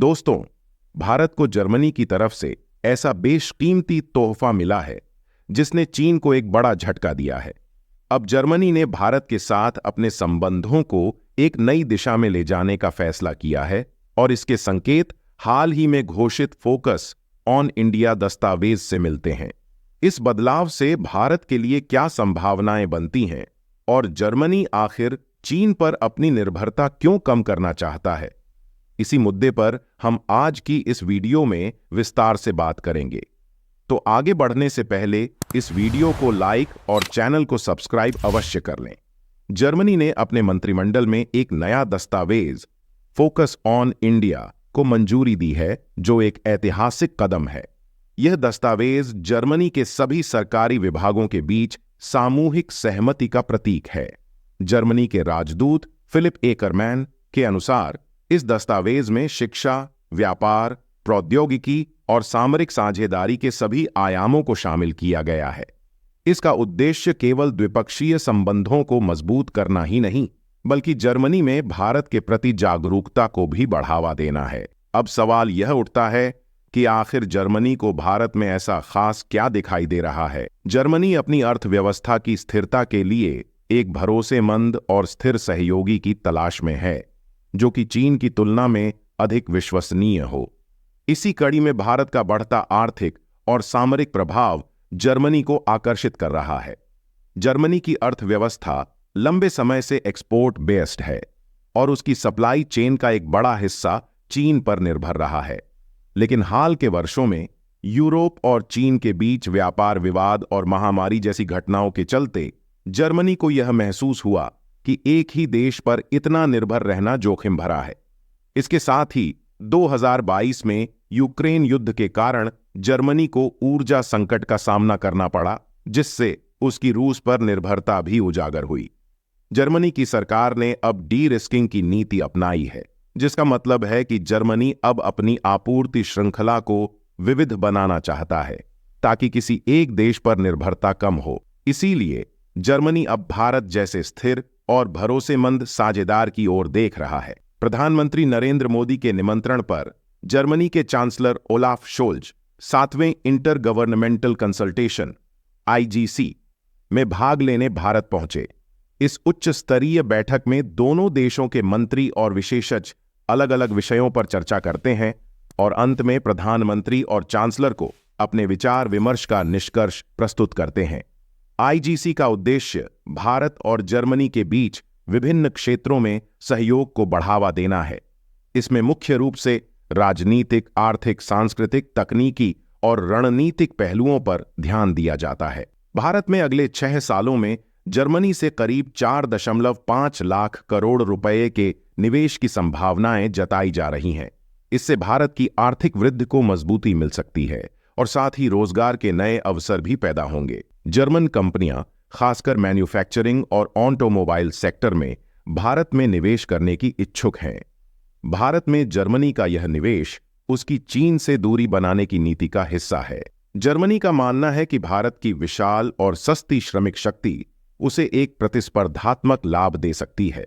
दोस्तों, भारत को जर्मनी की तरफ से ऐसा बेशकीमती तोहफा मिला है जिसने चीन को एक बड़ा झटका दिया है। अब जर्मनी ने भारत के साथ अपने संबंधों को एक नई दिशा में ले जाने का फैसला किया है और इसके संकेत हाल ही में घोषित फोकस ऑन इंडिया दस्तावेज से मिलते हैं। इस बदलाव से भारत के लिए क्या संभावनाएं बनती हैं और जर्मनी आखिर चीन पर अपनी निर्भरता क्यों कम करना चाहता है, इसी मुद्दे पर हम आज की इस वीडियो में विस्तार से बात करेंगे। तो आगे बढ़ने से पहले इस वीडियो को लाइक और चैनल को सब्सक्राइब अवश्य कर लें। जर्मनी ने अपने मंत्रिमंडल में एक नया दस्तावेज फोकस ऑन इंडिया को मंजूरी दी है, जो एक ऐतिहासिक कदम है। यह दस्तावेज जर्मनी के सभी सरकारी विभागों के बीच सामूहिक सहमति का प्रतीक है। जर्मनी के राजदूत फिलिप एकरमैन के अनुसार इस दस्तावेज में शिक्षा, व्यापार, प्रौद्योगिकी और सामरिक साझेदारी के सभी आयामों को शामिल किया गया है। इसका उद्देश्य केवल द्विपक्षीय संबंधों को मजबूत करना ही नहीं, बल्कि जर्मनी में भारत के प्रति जागरूकता को भी बढ़ावा देना है। अब सवाल यह उठता है कि आखिर जर्मनी को भारत में ऐसा खास क्या दिखाई दे रहा है। जर्मनी अपनी अर्थव्यवस्था की स्थिरता के लिए एक भरोसेमंद और स्थिर सहयोगी की तलाश में है, जो कि चीन की तुलना में अधिक विश्वसनीय हो। इसी कड़ी में भारत का बढ़ता आर्थिक और सामरिक प्रभाव जर्मनी को आकर्षित कर रहा है। जर्मनी की अर्थव्यवस्था लंबे समय से एक्सपोर्ट बेस्ड है और उसकी सप्लाई चेन का एक बड़ा हिस्सा चीन पर निर्भर रहा है। लेकिन हाल के वर्षों में यूरोप और चीन के बीच व्यापार विवाद और महामारी जैसी घटनाओं के चलते जर्मनी को यह महसूस हुआ कि एक ही देश पर इतना निर्भर रहना जोखिम भरा है। इसके साथ ही 2022 में यूक्रेन युद्ध के कारण जर्मनी को ऊर्जा संकट का सामना करना पड़ा, जिससे उसकी रूस पर निर्भरता भी उजागर हुई। जर्मनी की सरकार ने अब डी रिस्किंग की नीति अपनाई है, जिसका मतलब है कि जर्मनी अब अपनी आपूर्ति श्रृंखला को विविध बनाना चाहता है ताकि किसी एक देश पर निर्भरता कम हो। इसीलिए जर्मनी अब भारत जैसे स्थिर और भरोसेमंद साझेदार की ओर देख रहा है। प्रधानमंत्री नरेंद्र मोदी के निमंत्रण पर जर्मनी के चांसलर ओलाफ शोल्ज 7वें इंटर गवर्नमेंटल कंसल्टेशन (IGC) में भाग लेने भारत पहुंचे। इस उच्च स्तरीय बैठक में दोनों देशों के मंत्री और विशेषज्ञ अलग अलग विषयों पर चर्चा करते हैं और अंत में प्रधानमंत्री और चांसलर को अपने विचार विमर्श का निष्कर्ष प्रस्तुत करते हैं। IGC का उद्देश्य भारत और जर्मनी के बीच विभिन्न क्षेत्रों में सहयोग को बढ़ावा देना है। इसमें मुख्य रूप से राजनीतिक, आर्थिक, सांस्कृतिक, तकनीकी और रणनीतिक पहलुओं पर ध्यान दिया जाता है। भारत में अगले 6 सालों में जर्मनी से करीब 4.5 लाख करोड़ रुपए के निवेश की संभावनाएं जताई जा रही हैं। इससे भारत की आर्थिक वृद्धि को मजबूती मिल सकती है और साथ ही रोजगार के नए अवसर भी पैदा होंगे। जर्मन कंपनियां खासकर मैन्युफैक्चरिंग और ऑटोमोबाइल सेक्टर में भारत में निवेश करने की इच्छुक हैं। भारत में जर्मनी का यह निवेश उसकी चीन से दूरी बनाने की नीति का हिस्सा है। जर्मनी का मानना है कि भारत की विशाल और सस्ती श्रमिक शक्ति उसे एक प्रतिस्पर्धात्मक लाभ दे सकती है।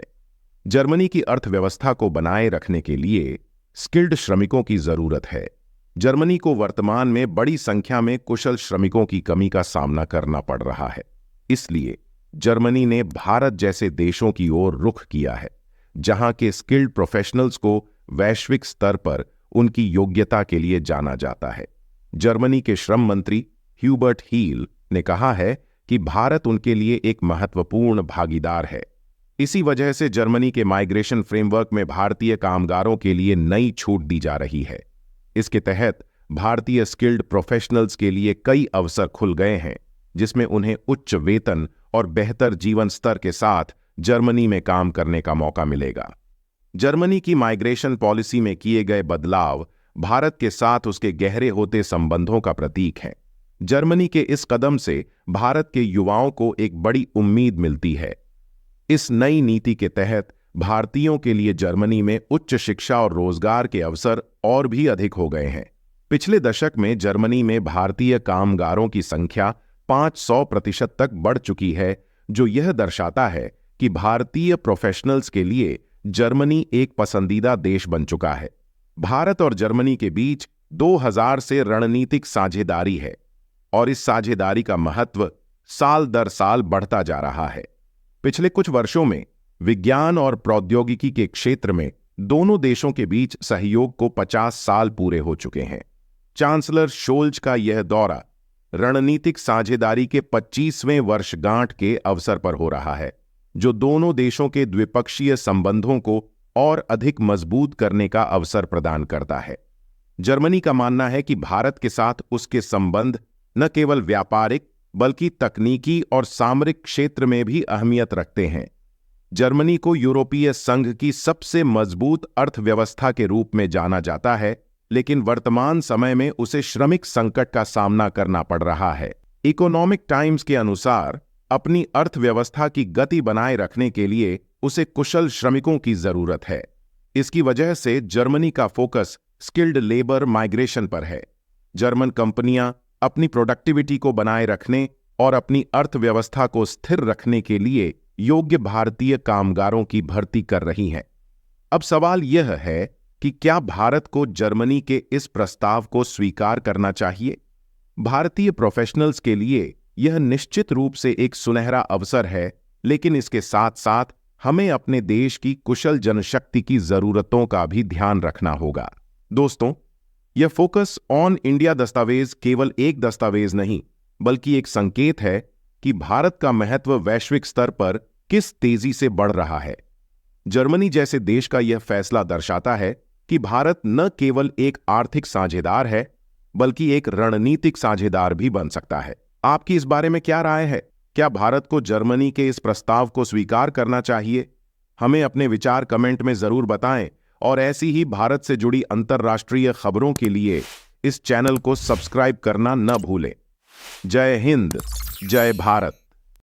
जर्मनी की अर्थव्यवस्था को बनाए रखने के लिए स्किल्ड श्रमिकों की जरूरत है। जर्मनी को वर्तमान में बड़ी संख्या में कुशल श्रमिकों की कमी का सामना करना पड़ रहा है। इसलिए जर्मनी ने भारत जैसे देशों की ओर रुख किया है, जहां के स्किल्ड प्रोफेशनल्स को वैश्विक स्तर पर उनकी योग्यता के लिए जाना जाता है। जर्मनी के श्रम मंत्री ह्यूबर्ट हील ने कहा है कि भारत उनके लिए एक महत्वपूर्ण भागीदार है। इसी वजह से जर्मनी के माइग्रेशन फ्रेमवर्क में भारतीय कामगारों के लिए नई छूट दी जा रही है। इसके तहत भारतीय स्किल्ड प्रोफेशनल्स के लिए कई अवसर खुल गए हैं, जिसमें उन्हें उच्च वेतन और बेहतर जीवन स्तर के साथ जर्मनी में काम करने का मौका मिलेगा। जर्मनी की माइग्रेशन पॉलिसी में किए गए बदलाव भारत के साथ उसके गहरे होते संबंधों का प्रतीक हैं। जर्मनी के इस कदम से भारत के युवाओं को एक बड़ी उम्मीद मिलती है। इस नई नीति के तहत भारतीयों के लिए जर्मनी में उच्च शिक्षा और रोजगार के अवसर और भी अधिक हो गए हैं। पिछले दशक में जर्मनी में भारतीय कामगारों की संख्या 500% तक बढ़ चुकी है, जो यह दर्शाता है कि भारतीय प्रोफेशनल्स के लिए जर्मनी एक पसंदीदा देश बन चुका है। भारत और जर्मनी के बीच 2000 से रणनीतिक साझेदारी है और इस साझेदारी का महत्व साल दर साल बढ़ता जा रहा है। पिछले कुछ वर्षों में विज्ञान और प्रौद्योगिकी के क्षेत्र में दोनों देशों के बीच सहयोग को 50 साल पूरे हो चुके हैं। चांसलर शोल्ज का यह दौरा रणनीतिक साझेदारी के 25वें वर्षगांठ के अवसर पर हो रहा है, जो दोनों देशों के द्विपक्षीय संबंधों को और अधिक मजबूत करने का अवसर प्रदान करता है। जर्मनी का मानना है कि भारत के साथ उसके संबंध न केवल व्यापारिक बल्कि तकनीकी और सामरिक क्षेत्र में भी अहमियत रखते हैं। जर्मनी को यूरोपीय संघ की सबसे मजबूत अर्थव्यवस्था के रूप में जाना जाता है, लेकिन वर्तमान समय में उसे श्रमिक संकट का सामना करना पड़ रहा है। इकोनॉमिक टाइम्स के अनुसार अपनी अर्थव्यवस्था की गति बनाए रखने के लिए उसे कुशल श्रमिकों की जरूरत है। इसकी वजह से जर्मनी का फोकस स्किल्ड लेबर माइग्रेशन पर है। जर्मन कंपनियां अपनी प्रोडक्टिविटी को बनाए रखने और अपनी अर्थव्यवस्था को स्थिर रखने के लिए योग्य भारतीय कामगारों की भर्ती कर रही हैं। अब सवाल यह है कि क्या भारत को जर्मनी के इस प्रस्ताव को स्वीकार करना चाहिए? भारतीय प्रोफेशनल्स के लिए यह निश्चित रूप से एक सुनहरा अवसर है, लेकिन इसके साथ साथ हमें अपने देश की कुशल जनशक्ति की जरूरतों का भी ध्यान रखना होगा। दोस्तों, यह फोकस ऑन इंडिया दस्तावेज केवल एक दस्तावेज नहीं, बल्कि एक संकेत है कि भारत का महत्व वैश्विक स्तर पर किस तेजी से बढ़ रहा है। जर्मनी जैसे देश का यह फैसला दर्शाता है कि भारत न केवल एक आर्थिक साझेदार है, बल्कि एक रणनीतिक साझेदार भी बन सकता है। आपकी इस बारे में क्या राय है? क्या भारत को जर्मनी के इस प्रस्ताव को स्वीकार करना चाहिए? हमें अपने विचार कमेंट में जरूर बताएं और ऐसी ही भारत से जुड़ी अंतर्राष्ट्रीय खबरों के लिए इस चैनल को सब्सक्राइब करना न भूलें। जय हिंद, जय भारत।